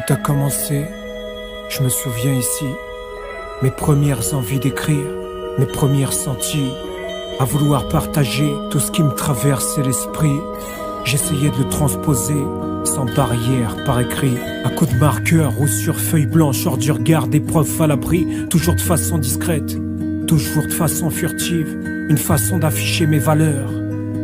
Tout a commencé, je me souviens ici, mes premières envies d'écrire, mes premières senties, à vouloir partager tout ce qui me traversait l'esprit. J'essayais de le transposer, sans barrière, par écrit, à coups de marqueur ou sur feuille blanche, hors du regard des profs à l'abri, toujours de façon discrète, toujours de façon furtive, une façon d'afficher mes valeurs,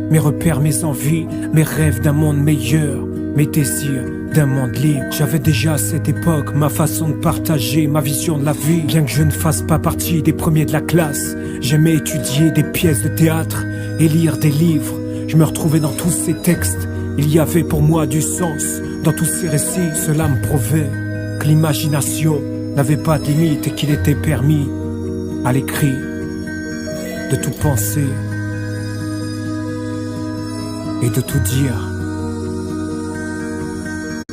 mes repères, mes envies, mes rêves d'un monde meilleur, mes désirs d'un monde libre. J'avais déjà à cette époque ma façon de partager ma vision de la vie. Bien que je ne fasse pas partie des premiers de la classe, j'aimais étudier des pièces de théâtre et lire des livres. Je me retrouvais dans tous ces textes, il y avait pour moi du sens dans tous ces récits. Cela me prouvait que l'imagination n'avait pas de limite et qu'il était permis à l'écrit de tout penser et de tout dire.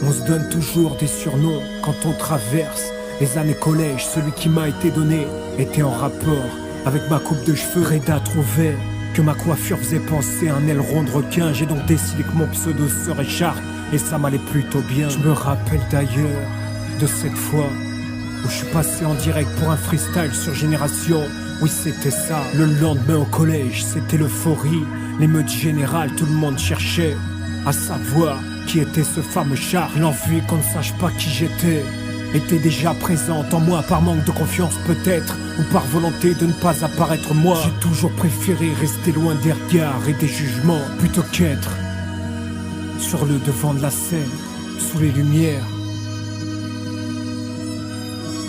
On se donne toujours des surnoms quand on traverse les années collège. Celui qui m'a été donné était en rapport avec ma coupe de cheveux. Reda trouvait que ma coiffure faisait penser à un aileron de requin. J'ai donc décidé que mon pseudo serait Shark et ça m'allait plutôt bien. Je me rappelle d'ailleurs de cette fois où je suis passé en direct pour un freestyle sur Génération. Oui, c'était ça. Le lendemain au collège, c'était l'euphorie, l'émeute générale, tout le monde cherchait à savoir qui était ce fameux Charles. L'envie qu'on ne sache pas qui j'étais était déjà présente en moi, par manque de confiance peut-être, ou par volonté de ne pas apparaître moi. J'ai toujours préféré rester loin des regards et des jugements, plutôt qu'être sur le devant de la scène, sous les lumières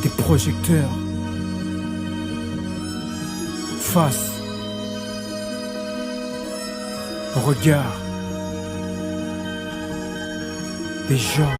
des projecteurs, face au regard des gens.